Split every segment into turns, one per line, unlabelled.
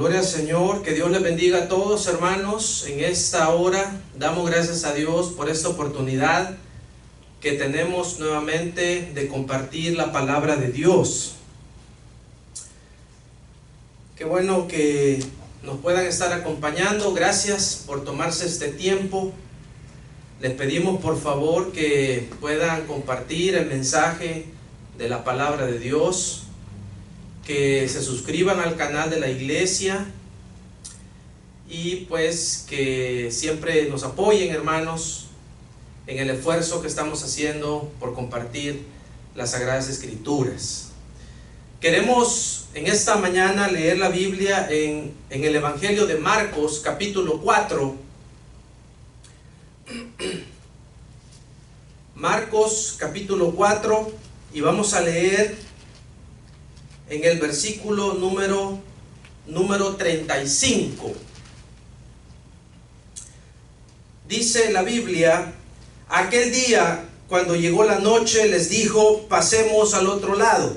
Gloria al Señor, que Dios les bendiga a todos, hermanos. En esta hora damos gracias a Dios por esta oportunidad que tenemos nuevamente de compartir la palabra de Dios. Qué bueno que nos puedan estar acompañando. Gracias por tomarse este tiempo. Les pedimos por favor que puedan compartir el mensaje de la palabra de Dios, que se suscriban al canal de la iglesia y pues que siempre nos apoyen, hermanos, en el esfuerzo que estamos haciendo por compartir las Sagradas Escrituras. Queremos en esta mañana leer la Biblia en el Evangelio de Marcos, capítulo 4. Marcos, capítulo 4, y vamos a leer en el versículo número 35. Dice la Biblia: aquel día, cuando llegó la noche, les dijo: pasemos al otro lado.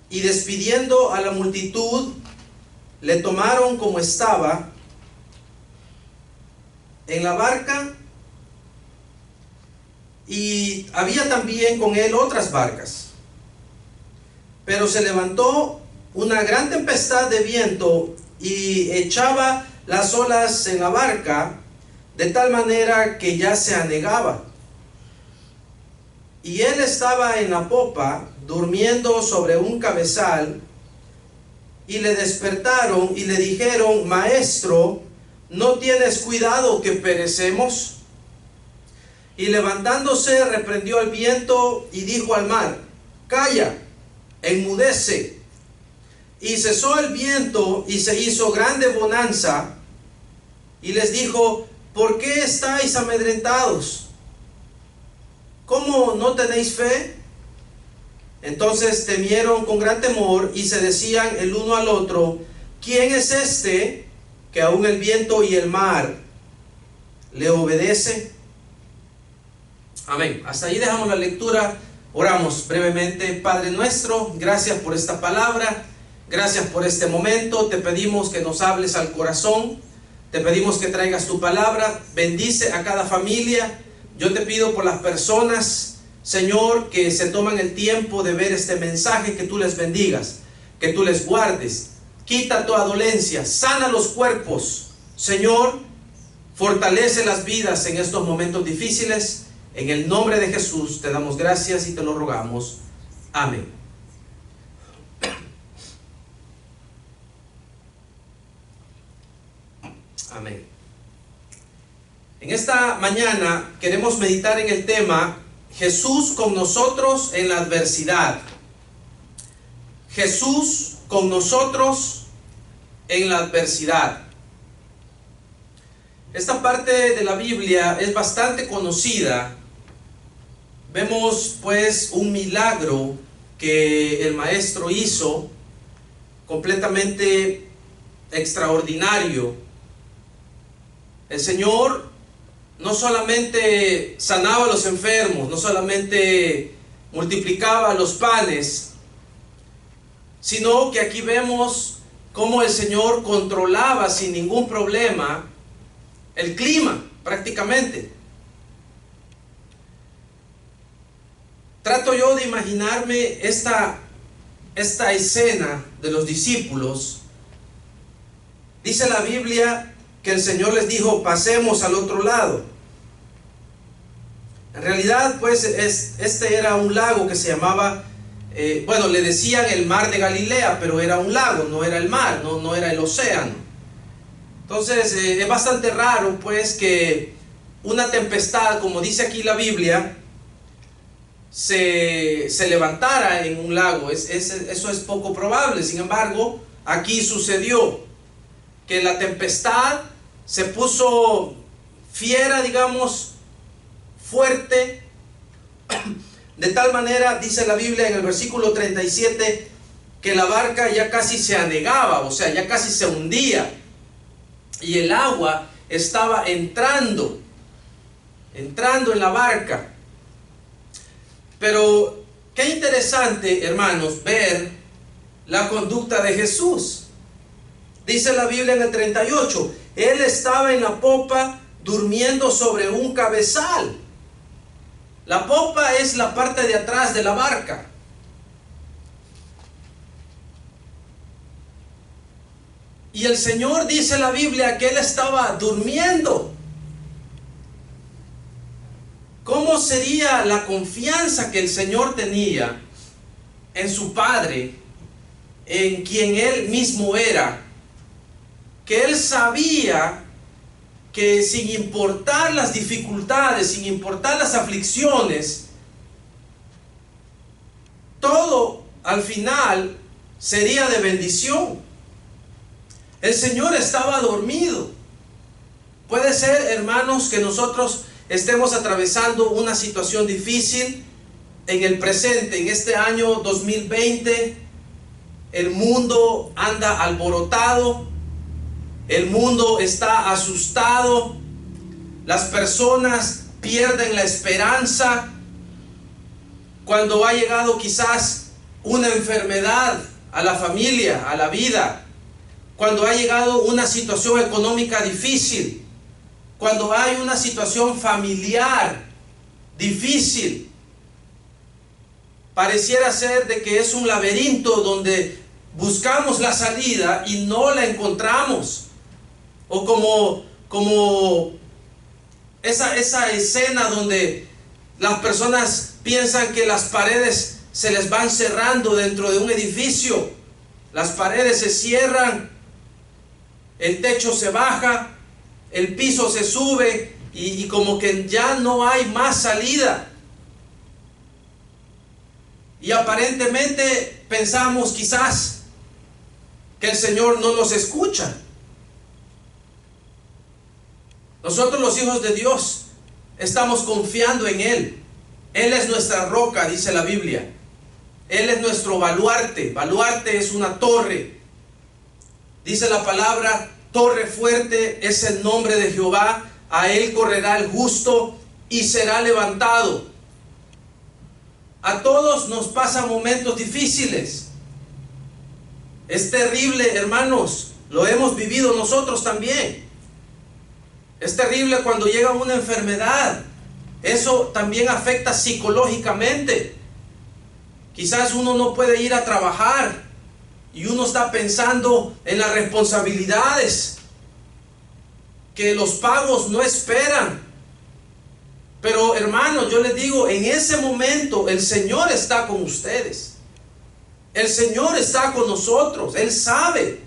Y despidiendo a la multitud, le tomaron como estaba en la barca, y había también con él otras barcas. Pero se levantó una gran tempestad de viento y echaba las olas en la barca, de tal manera que ya se anegaba. Y él estaba en la popa, durmiendo sobre un cabezal, y le despertaron y le dijeron: Maestro, ¿no tienes cuidado que perecemos? Y levantándose reprendió al viento y dijo al mar: Calla, enmudece. Y cesó el viento y se hizo grande bonanza. Y les dijo: ¿por qué estáis amedrentados? ¿Cómo no tenéis fe? Entonces temieron con gran temor y se decían el uno al otro: ¿quién es este que aún el viento y el mar le obedece? Amén. Hasta ahí dejamos la lectura. Oramos brevemente. Padre nuestro, gracias por esta palabra, gracias por este momento. Te pedimos que nos hables al corazón, te pedimos que traigas tu palabra. Bendice a cada familia. Yo te pido por las personas, Señor, que se toman el tiempo de ver este mensaje, que tú les bendigas, que tú les guardes. Quita toda dolencia, sana los cuerpos, Señor, fortalece las vidas en estos momentos difíciles. En el nombre de Jesús te damos gracias y te lo rogamos. Amén. Amén. En esta mañana queremos meditar en el tema: Jesús con nosotros en la adversidad. Jesús con nosotros en la adversidad. Esta parte de la Biblia es bastante conocida. Vemos pues un milagro que el maestro hizo, completamente extraordinario. El Señor no solamente sanaba a los enfermos, no solamente multiplicaba los panes, sino que aquí vemos cómo el Señor controlaba sin ningún problema el clima, prácticamente. Trato yo de imaginarme esta escena de los discípulos. Dice la Biblia que el Señor les dijo: pasemos al otro lado. En realidad pues este era un lago que se llamaba, le decían el mar de Galilea, pero era un lago, no era el mar, no era el océano. Entonces es bastante raro pues que una tempestad, como dice aquí la Biblia, se levantara en un lago. Eso es poco probable. Sin embargo, aquí sucedió que la tempestad se puso fiera, digamos, fuerte, de tal manera, dice la Biblia en el versículo 37, que la barca ya casi se anegaba, o sea, ya casi se hundía, y el agua estaba entrando en la barca. Pero qué interesante, hermanos, ver la conducta de Jesús. Dice la Biblia en el 38, él estaba en la popa durmiendo sobre un cabezal. La popa es la parte de atrás de la barca. Y el Señor, dice la Biblia, que él estaba durmiendo. ¿Cómo sería la confianza que el Señor tenía en su Padre, en quien él mismo era? Que él sabía que sin importar las dificultades, sin importar las aflicciones, todo al final sería de bendición. El Señor estaba dormido. Puede ser, hermanos, que nosotros estemos atravesando una situación difícil en el presente, en este año 2020. El mundo anda alborotado, el mundo está asustado, las personas pierden la esperanza cuando ha llegado quizás una enfermedad a la familia, a la vida, cuando ha llegado una situación económica difícil, cuando hay una situación familiar difícil. Pareciera ser de que es un laberinto donde buscamos la salida y no la encontramos. O como esa escena donde las personas piensan que las paredes se les van cerrando dentro de un edificio. Las paredes se cierran, el techo se baja, el piso se sube y como que ya no hay más salida. Y aparentemente pensamos quizás que el Señor no nos escucha. Nosotros, los hijos de Dios, estamos confiando en Él. Él es nuestra roca, dice la Biblia. Él es nuestro baluarte. Baluarte es una torre. Dice la palabra, torre fuerte es el nombre de Jehová. A Él correrá el justo y será levantado. A todos nos pasan momentos difíciles. Es terrible, hermanos. Lo hemos vivido nosotros también. Es terrible cuando llega una enfermedad. Eso también afecta psicológicamente. Quizás uno no puede ir a trabajar y uno está pensando en las responsabilidades, que los pagos no esperan. Pero hermanos, yo les digo, en ese momento el Señor está con ustedes. El Señor está con nosotros. Él sabe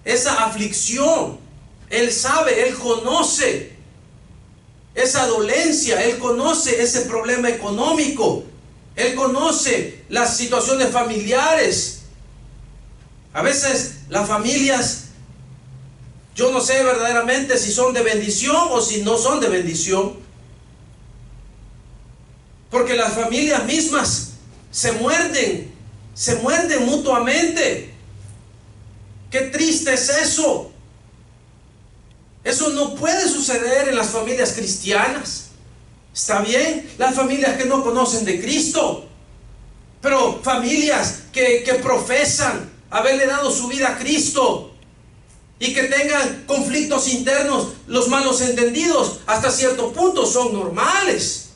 esa aflicción. Él sabe, Él conoce esa dolencia, Él conoce ese problema económico, Él conoce las situaciones familiares. A veces las familias, yo no sé verdaderamente si son de bendición o si no son de bendición, porque las familias mismas se muerden mutuamente. Qué triste es eso. Eso no puede suceder en las familias cristianas. Está bien, las familias que no conocen de Cristo, pero familias que profesan haberle dado su vida a Cristo y que tengan conflictos internos, los malos entendidos hasta cierto punto son normales,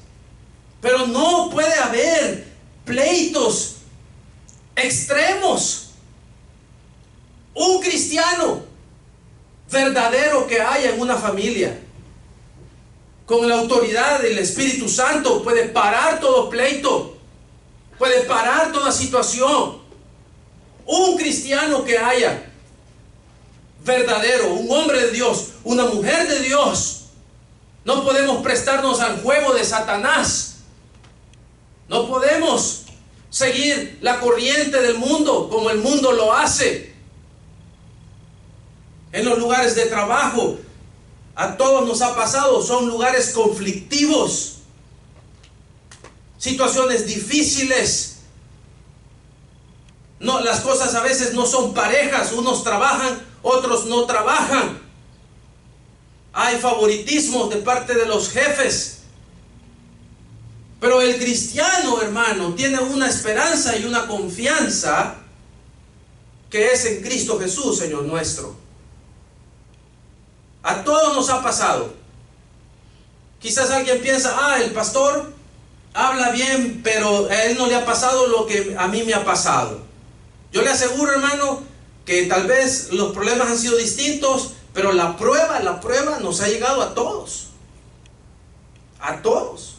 pero no puede haber pleitos extremos. Un cristiano verdadero que haya en una familia, con la autoridad del Espíritu Santo, puede parar todo pleito, puede parar toda situación. Un cristiano que haya verdadero, un hombre de Dios, una mujer de Dios, no podemos prestarnos al juego de Satanás. No podemos seguir la corriente del mundo como el mundo lo hace. En los lugares de trabajo, a todos nos ha pasado, son lugares conflictivos, situaciones difíciles. No, las cosas a veces no son parejas, unos trabajan, otros no trabajan. Hay favoritismos de parte de los jefes. Pero el cristiano, hermano, tiene una esperanza y una confianza que es en Cristo Jesús, Señor nuestro. A todos nos ha pasado. Quizás alguien piensa, el pastor habla bien, pero a él no le ha pasado lo que a mí me ha pasado. Yo le aseguro, hermano, que tal vez los problemas han sido distintos, pero la prueba nos ha llegado a todos. A todos.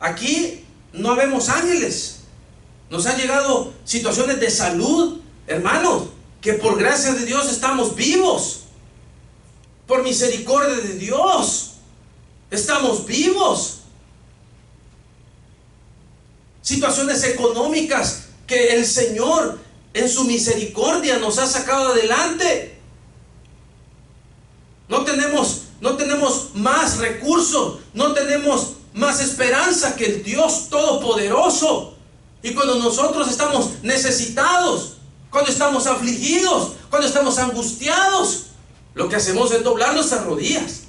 Aquí no vemos ángeles. Nos han llegado situaciones de salud, hermanos, que por gracia de Dios estamos vivos. Por misericordia de Dios estamos vivos. Situaciones económicas que el Señor en su misericordia nos ha sacado adelante. No tenemos más recursos, no tenemos más esperanza que el Dios Todopoderoso. Y cuando nosotros estamos necesitados, cuando estamos afligidos, cuando estamos angustiados, lo que hacemos es doblar nuestras rodillas.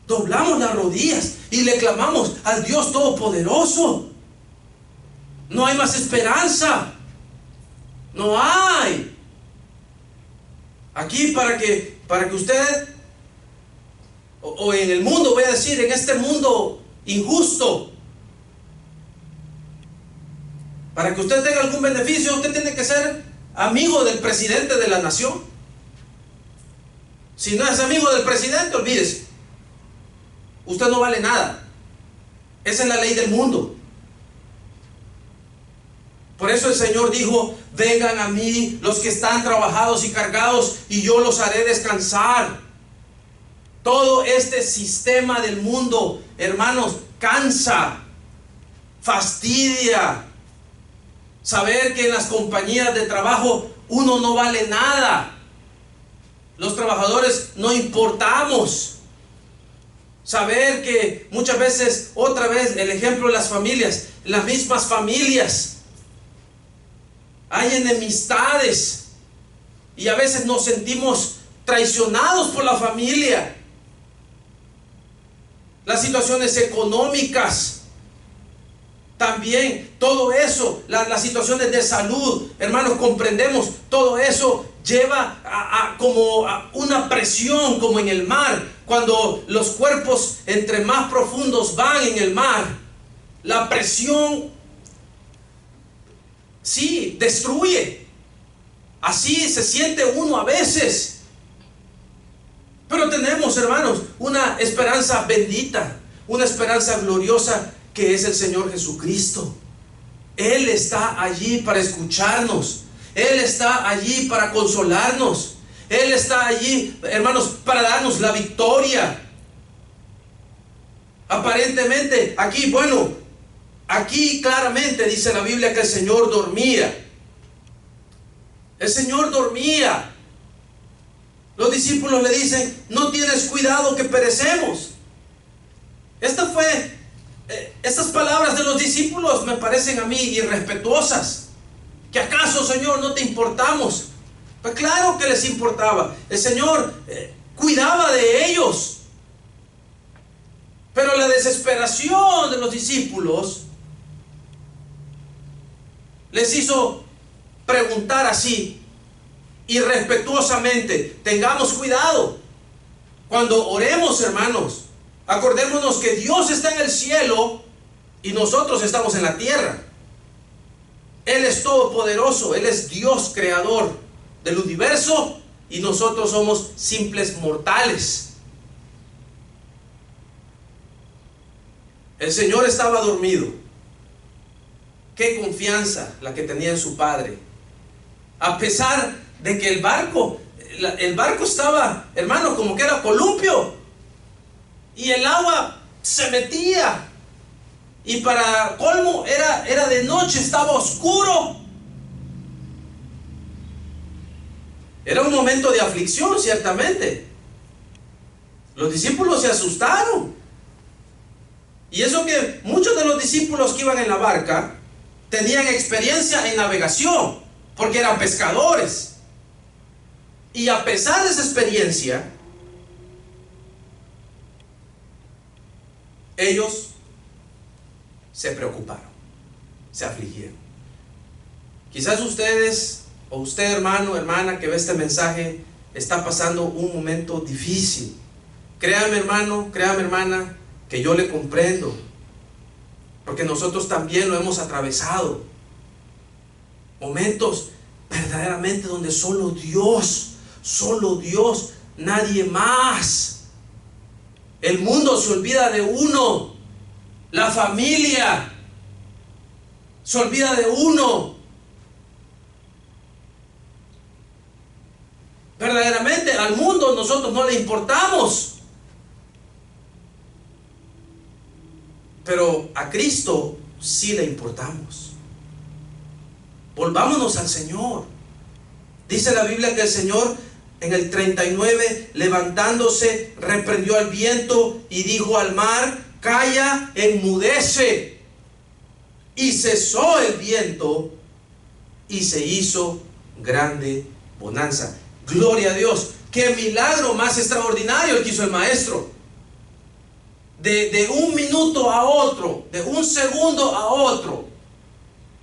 Doblamos las rodillas y le clamamos al Dios Todopoderoso. No hay más esperanza. No hay. Aquí para que usted, o en el mundo, voy a decir, en este mundo injusto, para que usted tenga algún beneficio, usted tiene que ser amigo del presidente de la nación. Si no es amigo del presidente, olvídese. Usted no vale nada. Esa es la ley del mundo. Por eso el Señor dijo: vengan a mí los que están trabajados y cargados, y yo los haré descansar. Todo este sistema del mundo, hermanos, cansa, fastidia. Saber que en las compañías de trabajo uno no vale nada. Los trabajadores no importamos. Saber que muchas veces, otra vez, el ejemplo de las familias, las mismas familias, hay enemistades y a veces nos sentimos traicionados por la familia. Las situaciones económicas, también todo eso, las situaciones de salud, hermanos, comprendemos, todo eso lleva como a una presión, como en el mar. Cuando los cuerpos entre más profundos van en el mar, la presión sí destruye. Así se siente uno a veces. Pero tenemos, hermanos, una esperanza bendita, una esperanza gloriosa, que es el Señor Jesucristo. Él está allí para escucharnos. Él está allí para consolarnos. Él está allí, hermanos, para darnos la victoria. Aparentemente, aquí claramente dice la Biblia que el Señor dormía. El Señor dormía. Los discípulos le dicen: no tienes cuidado que perecemos. Estas palabras de los discípulos me parecen a mí irrespetuosas. ¿Que acaso, Señor, no te importamos? Pues claro que les importaba. El Señor cuidaba de ellos. Pero la desesperación de los discípulos les hizo preguntar así, irrespetuosamente: tengamos cuidado. Cuando oremos, hermanos, acordémonos que Dios está en el cielo y nosotros estamos en la tierra. Él es todopoderoso, Él es Dios creador del universo, y nosotros somos simples mortales. El Señor estaba dormido. Qué confianza la que tenía en su Padre. A pesar de que el barco estaba, hermano, como que era columpio, y el agua se metía, y para colmo era de noche, estaba oscuro. Era un momento de aflicción, ciertamente. Los discípulos se asustaron. Y eso que muchos de los discípulos que iban en la barca tenían experiencia en navegación, porque eran pescadores. Y a pesar de esa experiencia, ellos se preocuparon, se afligieron. Quizás ustedes, o usted, hermano, hermana, que ve este mensaje, está pasando un momento difícil. Créame, hermano, créame, hermana, que yo le comprendo, porque nosotros también lo hemos atravesado. Momentos verdaderamente donde solo Dios, nadie más. El mundo se olvida de uno, la familia se olvida de uno. Verdaderamente al mundo nosotros no le importamos, pero a Cristo sí le importamos. Volvámonos al Señor. Dice la Biblia que el Señor en el 39, levantándose, reprendió al viento y dijo al mar: calla, enmudece. Y cesó el viento y se hizo grande bonanza. Gloria a Dios. Qué milagro más extraordinario el que hizo el maestro. De un minuto a otro, de un segundo a otro,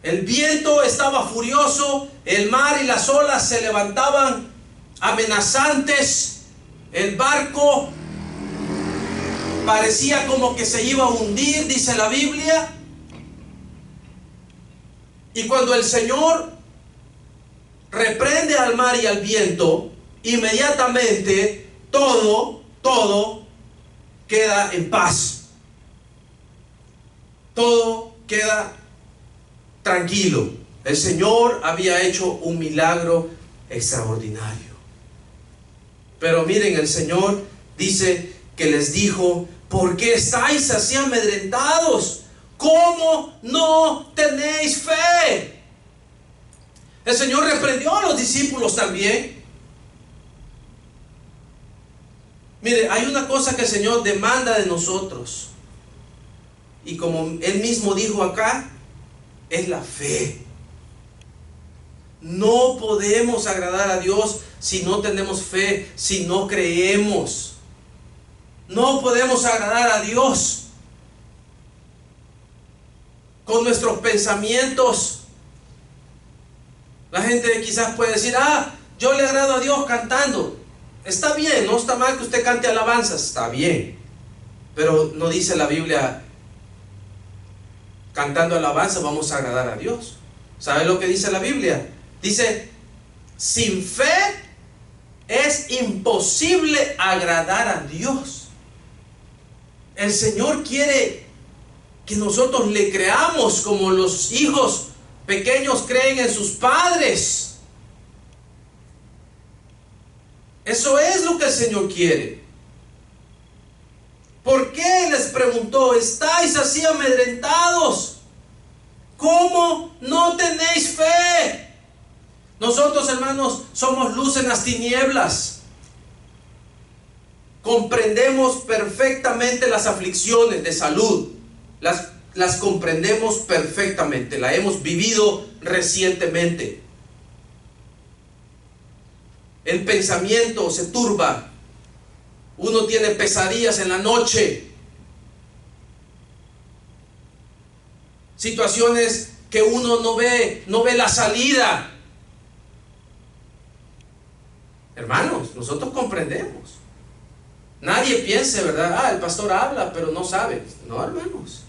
el viento estaba furioso, el mar y las olas se levantaban amenazantes, el barco parecía como que se iba a hundir, dice la Biblia. Y cuando el Señor reprende al mar y al viento, inmediatamente todo queda en paz. Todo queda tranquilo. El Señor había hecho un milagro extraordinario. Pero miren, el Señor dice que les dijo: ¿por qué estáis así amedrentados? ¿Cómo no tenéis fe? El Señor reprendió a los discípulos también. Mire, hay una cosa que el Señor demanda de nosotros, y como Él mismo dijo acá, es la fe. No podemos agradar a Dios si no tenemos fe, si no creemos. No podemos agradar a Dios con nuestros pensamientos. La gente quizás puede decir: yo le agrado a Dios cantando. Está bien, no está mal que usted cante alabanzas, está bien. Pero no dice la Biblia: cantando alabanza vamos a agradar a Dios. ¿Sabe lo que dice la Biblia? Dice: sin fe es imposible agradar a Dios. El Señor quiere que nosotros le creamos como los hijos pequeños creen en sus padres. Eso es lo que el Señor quiere. ¿Por qué? Les preguntó: ¿estáis así amedrentados? ¿Cómo no tenéis fe? Nosotros, hermanos, somos luz en las tinieblas. Comprendemos perfectamente las aflicciones de salud. Las comprendemos perfectamente. La hemos vivido recientemente. El pensamiento se turba. Uno tiene pesadillas en la noche. Situaciones que uno no ve la salida. Hermanos, nosotros comprendemos. Nadie piense, ¿verdad? El pastor habla, pero no sabe. No, hermanos.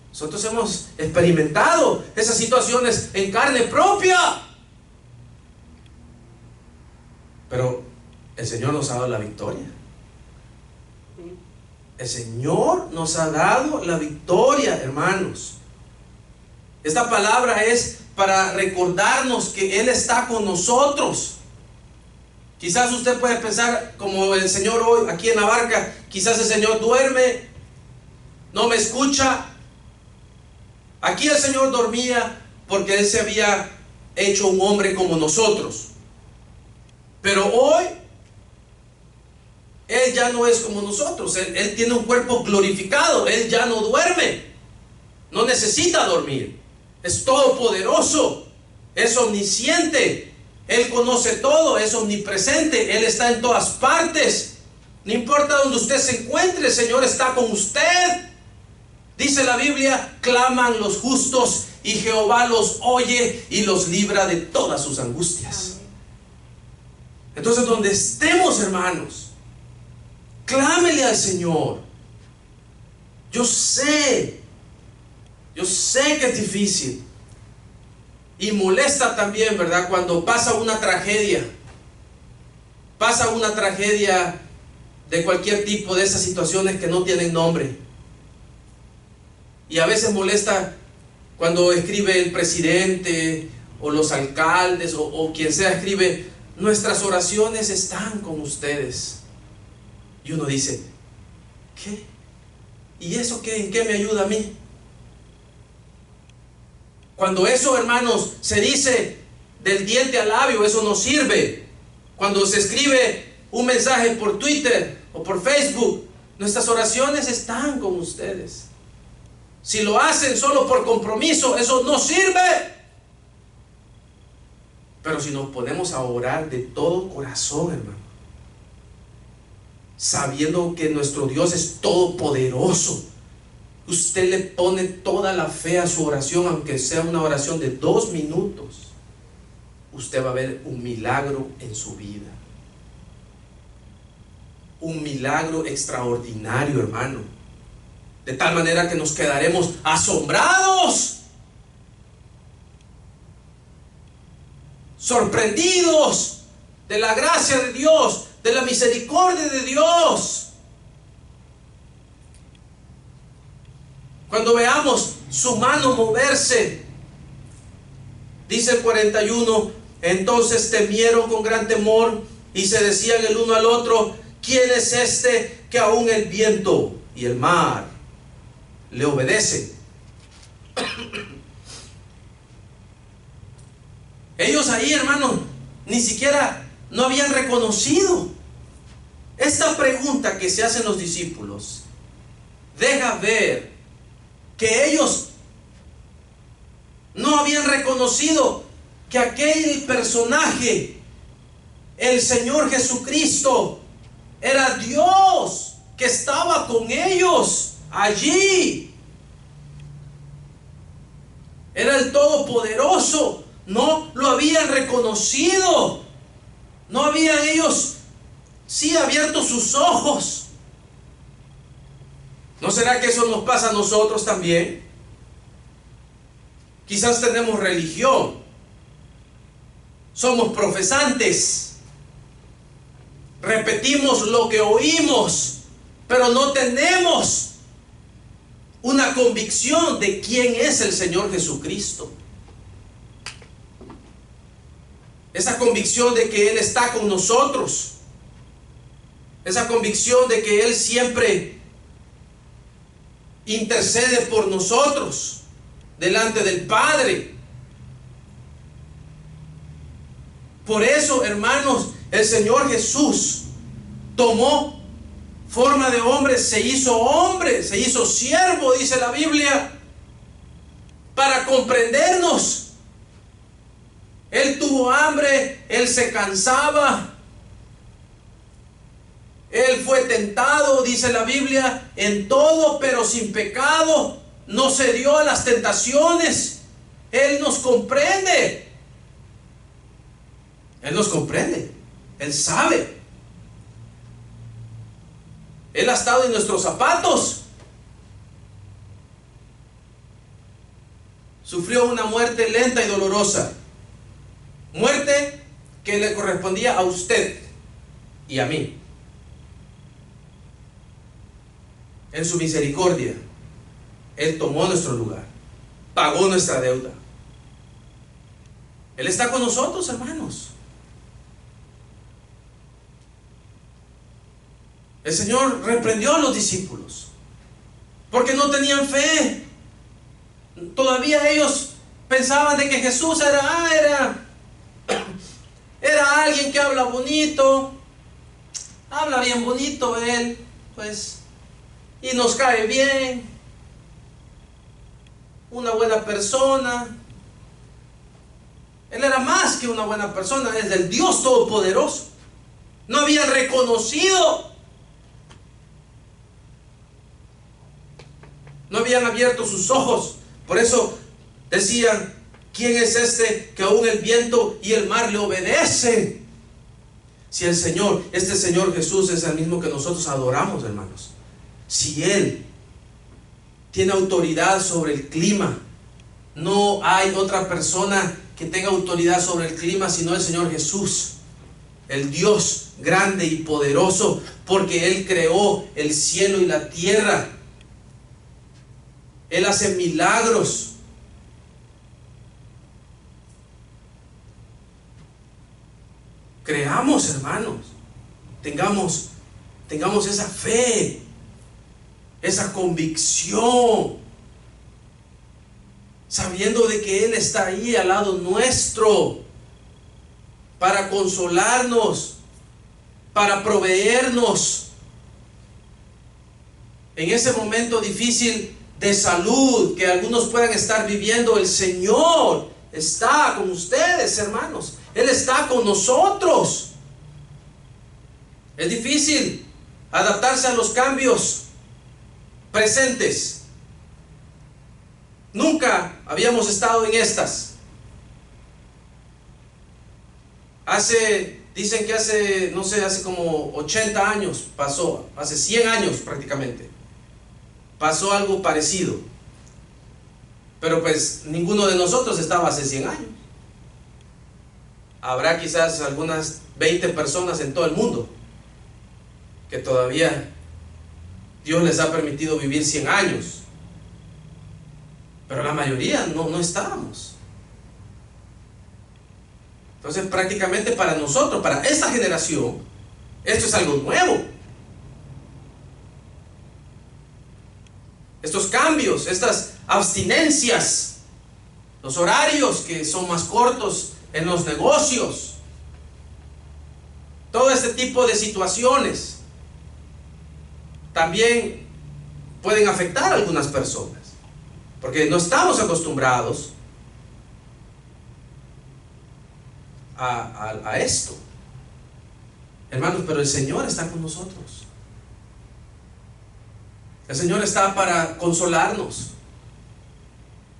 Nosotros hemos experimentado esas situaciones en carne propia. Pero el Señor nos ha dado la victoria. El Señor nos ha dado la victoria, hermanos. Esta palabra es para recordarnos que Él está con nosotros. Quizás usted puede pensar como el Señor hoy aquí en la barca: quizás el Señor duerme, no me escucha. Aquí el Señor dormía porque Él se había hecho un hombre como nosotros. Pero hoy Él ya no es como nosotros. Él tiene un cuerpo glorificado. Él ya no duerme. No necesita dormir. Es todopoderoso. Es omnisciente. Él conoce todo. Es omnipresente. Él está en todas partes. No importa donde usted se encuentre, el Señor está con usted. Dice la Biblia: claman los justos y Jehová los oye y los libra de todas sus angustias. Entonces, donde estemos, hermanos, clámele al Señor. Yo sé que es difícil y molesta también, ¿verdad? Cuando pasa una tragedia de cualquier tipo, de esas situaciones que no tienen nombre. Y a veces molesta cuando escribe el presidente o los alcaldes o quien sea, escribe: nuestras oraciones están con ustedes. Y uno dice: ¿qué? ¿Y eso qué? ¿En qué me ayuda a mí? Cuando eso, hermanos, se dice del diente al labio, eso no sirve. Cuando se escribe un mensaje por Twitter o por Facebook, nuestras oraciones están con ustedes. Si lo hacen solo por compromiso, eso no sirve. Pero si nos ponemos a orar de todo corazón, hermano, sabiendo que nuestro Dios es todopoderoso, usted le pone toda la fe a su oración, aunque sea una oración de 2 minutos, usted va a ver un milagro en su vida. Un milagro extraordinario, hermano. De tal manera que nos quedaremos asombrados, sorprendidos de la gracia de Dios, de la misericordia de Dios. Cuando veamos su mano moverse, dice el 41, entonces temieron con gran temor y se decían el uno al otro: ¿quién es este que aún el viento y el mar le obedecen? Ellos ahí, hermanos, ni siquiera no habían reconocido. Esta pregunta que se hacen los discípulos deja ver que ellos no habían reconocido que aquel personaje, el Señor Jesucristo, era Dios que estaba con ellos allí. Era el Todopoderoso. No lo habían reconocido. No habían ellos abierto sus ojos. ¿No será que eso nos pasa a nosotros también? Quizás tenemos religión, somos profesantes, repetimos lo que oímos, pero no tenemos una convicción de quién es el Señor Jesucristo. Esa convicción de que Él está con nosotros, esa convicción de que Él siempre intercede por nosotros delante del Padre. Por eso, hermanos, el Señor Jesús tomó forma de hombre, se hizo siervo, dice la Biblia, para comprendernos. Él tuvo hambre, Él se cansaba, Él fue tentado, dice la Biblia, en todo, pero sin pecado. No cedió a las tentaciones. Él nos comprende. Él nos comprende. Él sabe. Él ha estado en nuestros zapatos. Sufrió una muerte lenta y dolorosa. Muerte que le correspondía a usted y a mí. En su misericordia, Él tomó nuestro lugar, pagó nuestra deuda. Él está con nosotros, hermanos. El Señor reprendió a los discípulos porque no tenían fe. Todavía ellos pensaban de que Jesús era alguien que habla bonito, habla bien bonito Él, pues, y nos cae bien, una buena persona. Él era más que una buena persona, es del Dios Todopoderoso. No habían reconocido, no habían abierto sus ojos. Por eso decían: ¿quién es este que aún el viento y el mar le obedecen? Si el Señor, este Señor Jesús es el mismo que nosotros adoramos, hermanos, si Él tiene autoridad sobre el clima, no hay otra persona que tenga autoridad sobre el clima sino el Señor Jesús, el Dios grande y poderoso, porque Él creó el cielo y la tierra. Él hace milagros. Creamos, hermanos, tengamos esa fe, esa convicción, sabiendo de que Él está ahí al lado nuestro para consolarnos, para proveernos en ese momento difícil de salud que algunos puedan estar viviendo. El Señor está con ustedes, hermanos. Él está con nosotros. Es difícil adaptarse a los cambios presentes. Nunca habíamos estado en estas. Dicen que hace como 80 años pasó, hace 100 años prácticamente, pasó algo parecido. Pero pues ninguno de nosotros estaba hace 100 años. Habrá quizás algunas 20 personas en todo el mundo que todavía Dios les ha permitido vivir 100 años. Pero la mayoría no estábamos. Entonces prácticamente para nosotros, para esta generación, esto es algo nuevo. Estos cambios, estas abstinencias, los horarios que son más cortos en los negocios, todo este tipo de situaciones también pueden afectar a algunas personas, porque no estamos acostumbrados a esto, hermanos. Pero el Señor está con nosotros. El Señor está para consolarnos.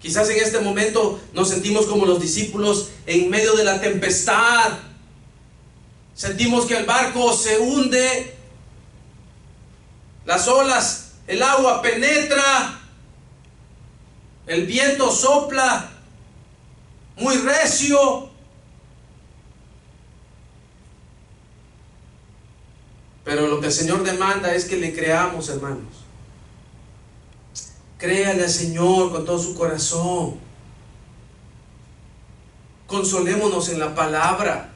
Quizás en este momento nos sentimos como los discípulos en medio de la tempestad. Sentimos que el barco se hunde, las olas, el agua penetra, el viento sopla muy recio. Pero lo que el Señor demanda es que le creamos, hermanos. Créale al Señor con todo su corazón. Consolémonos en la palabra.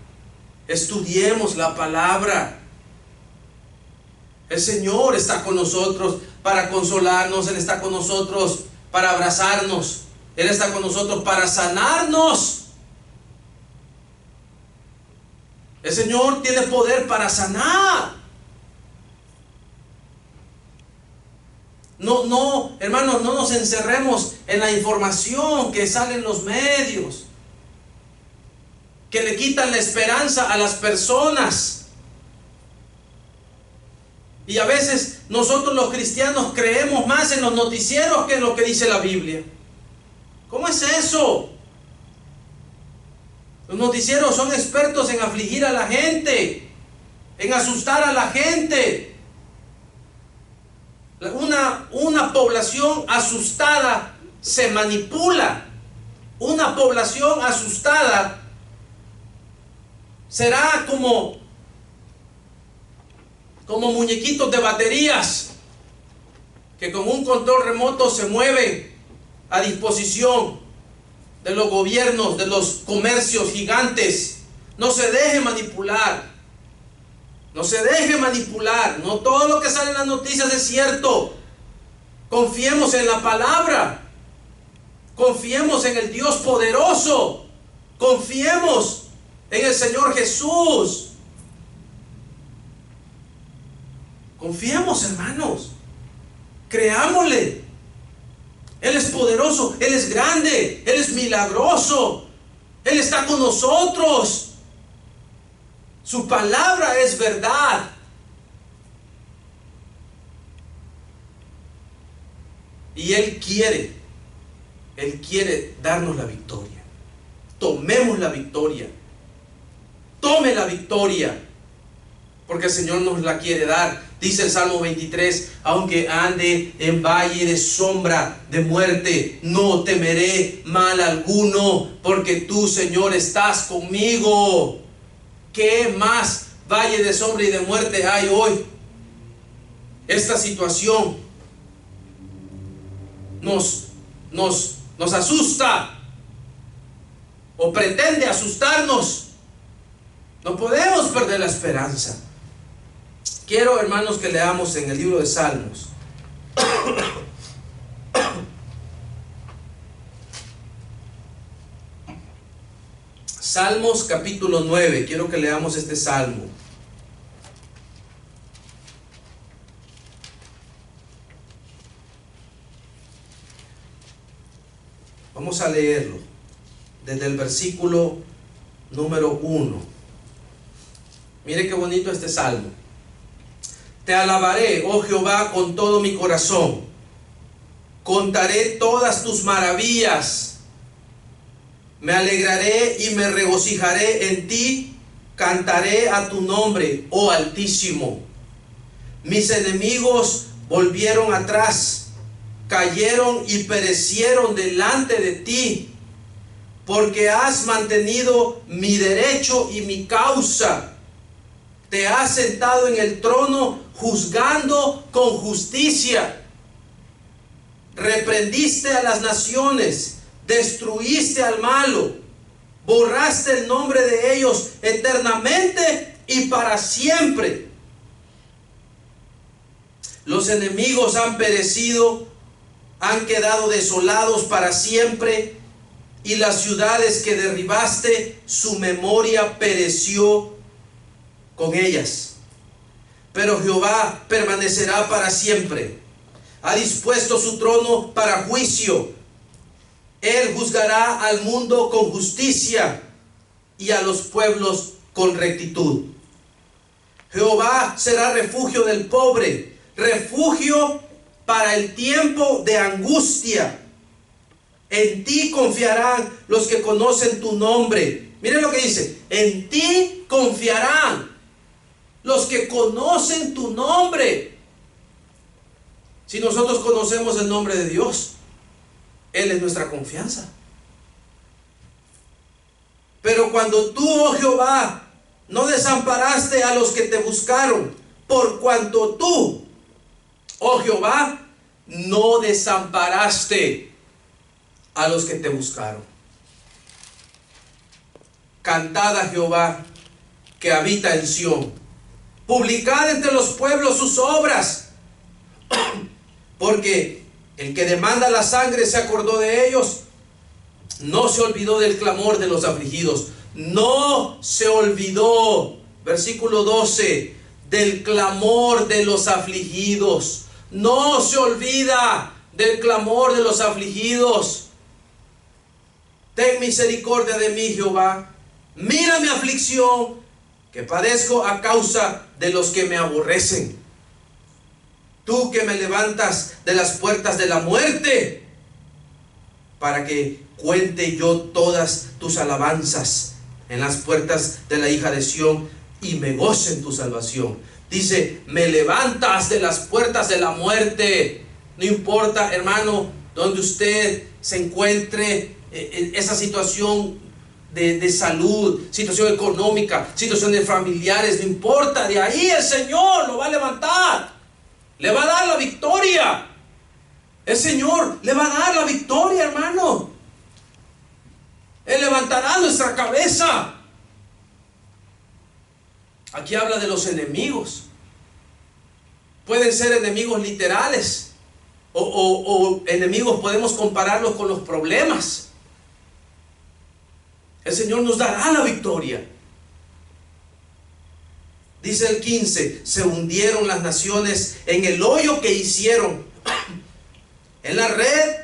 Estudiemos la palabra. El Señor está con nosotros para consolarnos. Él está con nosotros para abrazarnos. Él está con nosotros para sanarnos. El Señor tiene poder para sanar. No, hermanos, no nos encerremos en la información que sale en los medios, que le quitan la esperanza a las personas. Y a veces nosotros los cristianos creemos más en los noticieros que en lo que dice la Biblia. ¿Cómo es eso? Los noticieros son expertos en afligir a la gente, en asustar a la gente. Una población asustada se manipula. Una población asustada será como muñequitos de baterías que con un control remoto se mueven a disposición de los gobiernos, de los comercios gigantes. No se deje manipular. No se deje manipular. No todo lo que sale en las noticias es cierto. Confiemos en la palabra. Confiemos en el Dios poderoso. Confiemos en el Señor Jesús. Confiemos, hermanos. Creámosle. Él es poderoso. Él es grande. Él es milagroso. Él está con nosotros. Su palabra es verdad. Y Él quiere darnos la victoria. Tomemos la victoria. Tome la victoria. porque el Señor nos la quiere dar. Dice el Salmo 23, aunque ande en valle de sombra de muerte, no temeré mal alguno, porque tú, Señor, estás conmigo. ¿Qué más valle de sombra y de muerte hay hoy? Esta situación nos asusta o pretende asustarnos. No podemos perder la esperanza. Quiero, hermanos, que leamos en el libro de Salmos. Salmos capítulo 9. Quiero que leamos este salmo. Vamos a leerlo desde el versículo número 1. Mire qué bonito este salmo. Te alabaré, oh Jehová, con todo mi corazón. Contaré todas tus maravillas. Me alegraré y me regocijaré en ti. Cantaré a tu nombre, oh Altísimo. Mis enemigos volvieron atrás, cayeron y perecieron delante de ti, porque has mantenido mi derecho y mi causa. Te has sentado en el trono juzgando con justicia. Reprendiste a las naciones, destruiste al malo, borraste el nombre de ellos eternamente y para siempre. Los enemigos han perecido, han quedado desolados para siempre, y las ciudades que derribaste, su memoria pereció con ellas. Pero Jehová permanecerá para siempre. Ha dispuesto su trono para juicio. Él juzgará al mundo con justicia y a los pueblos con rectitud. Jehová será refugio del pobre, refugio para el tiempo de angustia. En ti confiarán los que conocen tu nombre. Miren lo que dice: en ti confiarán los que conocen tu nombre. Si nosotros conocemos el nombre de Dios, Él es nuestra confianza. Pero cuando tú, oh Jehová, no desamparaste a los que te buscaron, por cuanto tú, oh Jehová, no desamparaste a los que te buscaron. Cantad a Jehová, que habita en Sión. Publicad entre los pueblos sus obras, porque el que demanda la sangre se acordó de ellos. No se olvidó del clamor de los afligidos. No se olvidó, versículo 12, del clamor de los afligidos. No se olvida del clamor de los afligidos. Ten misericordia de mí, Jehová. Mira mi aflicción, que padezco a causa de los que me aborrecen. Tú que me levantas de las puertas de la muerte, para que cuente yo todas tus alabanzas en las puertas de la hija de Sión y me goce en tu salvación. Dice, me levantas de las puertas de la muerte. No importa, hermano, donde usted se encuentre, esa situación de salud, situación económica, situaciones familiares, no importa, de ahí el Señor lo va a levantar, le va a dar la victoria. El Señor le va a dar la victoria, hermano. Él levantará nuestra cabeza. Aquí habla de los enemigos. Pueden ser enemigos literales o enemigos, podemos compararlos con los problemas. El Señor nos dará la victoria. Dice el 15, se hundieron las naciones en el hoyo que hicieron. En la red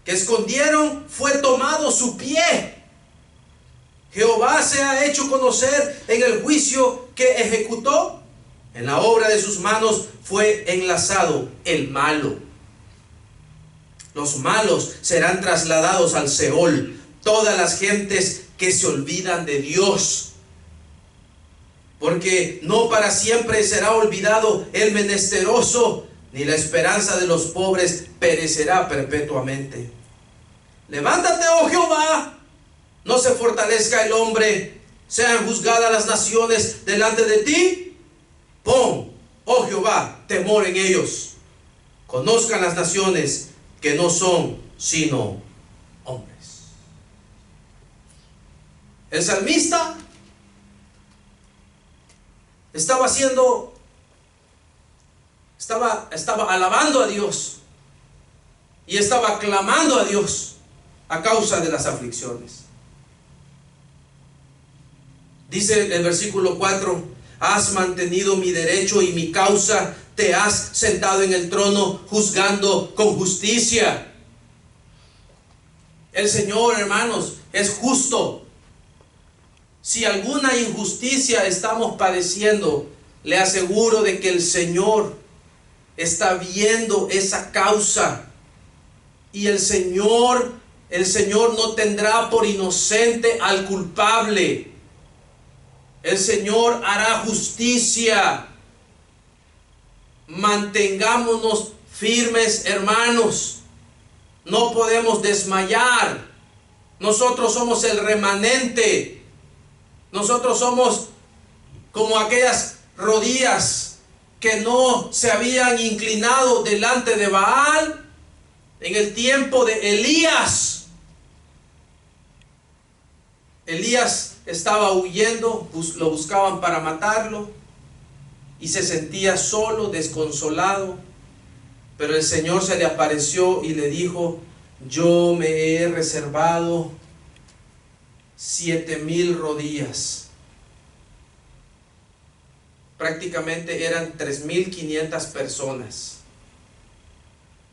que escondieron fue tomado su pie. Jehová se ha hecho conocer en el juicio que ejecutó. En la obra de sus manos fue enlazado el malo. Los malos serán trasladados al Seol. Todas las gentes que se olvidan de Dios. porque no para siempre será olvidado el menesteroso, ni la esperanza de los pobres perecerá perpetuamente. Levántate, oh Jehová, no se fortalezca el hombre, sean juzgadas las naciones delante de ti. Pon, oh Jehová, temor en ellos. Conozcan las naciones que no son sino hombres. El salmista estaba alabando a Dios y estaba clamando a Dios a causa de las aflicciones. Dice el versículo 4: has mantenido mi derecho y mi causa, te has sentado en el trono juzgando con justicia. El Señor, hermanos, es justo. Si alguna injusticia estamos padeciendo, le aseguro de que el Señor está viendo esa causa, y el Señor no tendrá por inocente al culpable. El Señor hará justicia. Mantengámonos firmes, hermanos. No podemos desmayar. Nosotros somos el remanente. Nosotros somos como aquellas rodillas que no se habían inclinado delante de Baal en el tiempo de Elías. Elías estaba huyendo, lo buscaban para matarlo y se sentía solo, desconsolado. Pero el Señor se le apareció y le dijo: yo me he reservado 7,000 rodillas. Prácticamente eran 3,500 personas.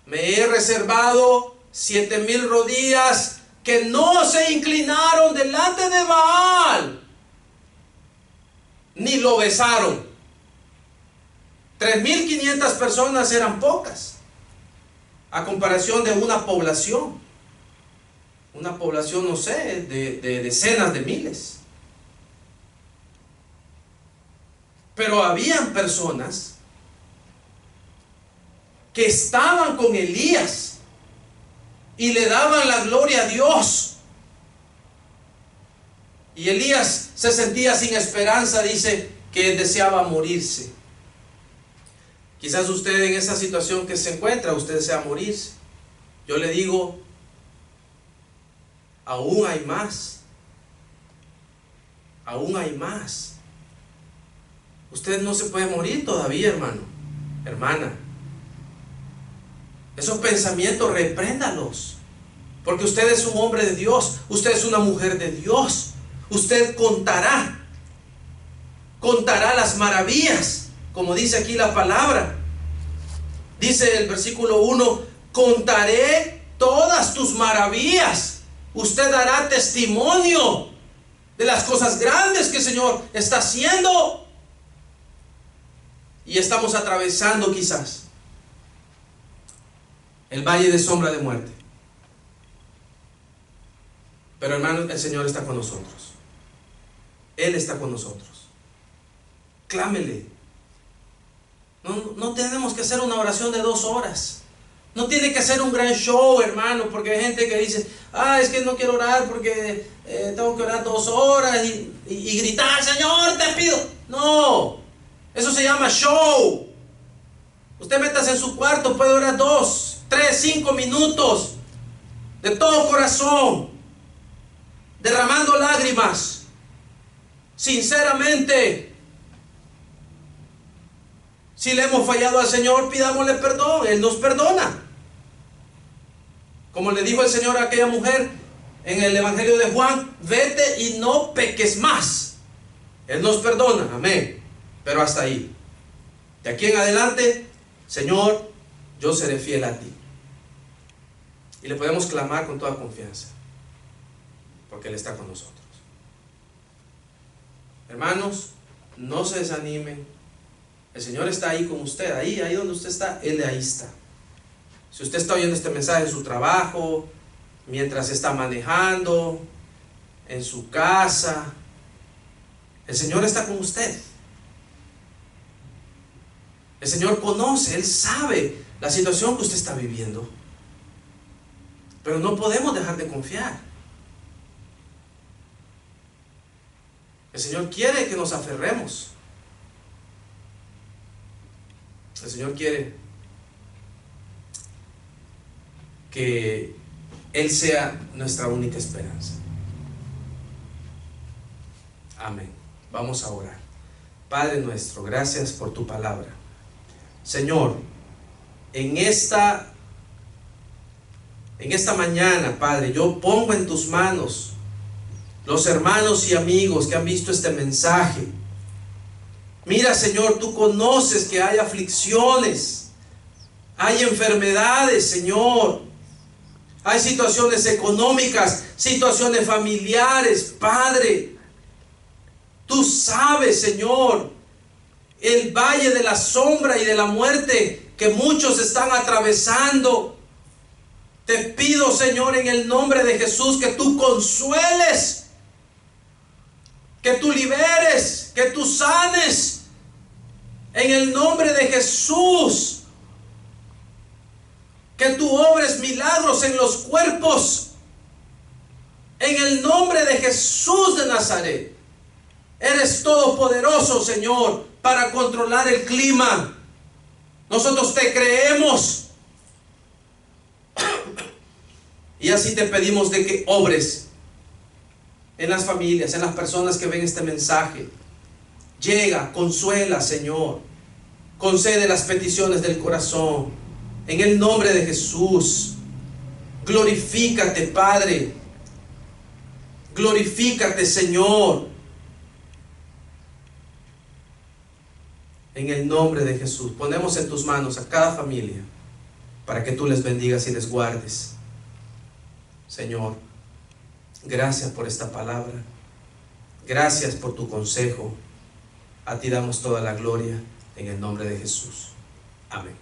Me he reservado 7,000 rodillas que no se inclinaron delante de Baal, ni lo besaron. 3,500 personas eran pocas a comparación de una población, no sé, de decenas de miles. Pero habían personas que estaban con Elías y le daban la gloria a Dios. Y Elías se sentía sin esperanza, dice que deseaba morirse. Quizás usted en esa situación que se encuentra, usted desea morirse. Yo le digo, aún hay más. Aún hay más. Usted no se puede morir todavía, hermano, hermana. Esos pensamientos, repréndalos. Porque usted es un hombre de Dios. Usted es una mujer de Dios. Usted contará las maravillas, como dice aquí la palabra. Dice el versículo 1: contaré todas tus maravillas. Usted dará testimonio de las cosas grandes que el Señor está haciendo. Y estamos atravesando quizás el valle de sombra de muerte. Pero hermanos, el Señor está con nosotros. Él está con nosotros. Clámele. No tenemos que hacer una oración de 2 horas. No tiene que ser un gran show, hermano, porque hay gente que dice: es que no quiero orar porque tengo que orar 2 horas y gritar: Señor, te pido. No, eso se llama show. Usted métase en su cuarto, puede orar 2, 3, 5 minutos de todo corazón, derramando lágrimas, sinceramente. Si le hemos fallado al Señor, pidámosle perdón. Él nos perdona. Como le dijo el Señor a aquella mujer en el Evangelio de Juan: vete y no peques más. Él nos perdona, amén. Pero hasta ahí. De aquí en adelante, Señor, yo seré fiel a ti. Y le podemos clamar con toda confianza, porque Él está con nosotros. Hermanos, no se desanimen. El Señor está ahí con usted, ahí donde usted está, Él ahí está. Si usted está oyendo este mensaje en su trabajo, mientras está manejando, en su casa, el Señor está con usted. El Señor conoce, Él sabe la situación que usted está viviendo. Pero no podemos dejar de confiar. El Señor quiere que nos aferremos. El Señor quiere que Él sea nuestra única esperanza. Amén. Vamos a orar. Padre nuestro, gracias por tu palabra. Señor, en esta mañana, Padre, yo pongo en tus manos los hermanos y amigos que han visto este mensaje. Mira, Señor, tú conoces que hay aflicciones, hay enfermedades, Señor, hay situaciones económicas, situaciones familiares, Padre. Tú sabes, Señor, el valle de la sombra y de la muerte que muchos están atravesando. Te pido, Señor, en el nombre de Jesús, que tú consueles, que tú liberes, que tú sanes. En el nombre de Jesús, que tú obres milagros en los cuerpos. En el nombre de Jesús de Nazaret. Eres todopoderoso, Señor, para controlar el clima. Nosotros te creemos. Y así te pedimos de que obres en las familias, en las personas que ven este mensaje. Llega, consuela, Señor. Concede las peticiones del corazón. En el nombre de Jesús. Glorifícate, Padre. Glorifícate, Señor. En el nombre de Jesús, ponemos en tus manos a cada familia para que tú les bendigas y les guardes. Señor, gracias por esta palabra. Gracias por tu consejo. A ti damos toda la gloria en el nombre de Jesús. Amén.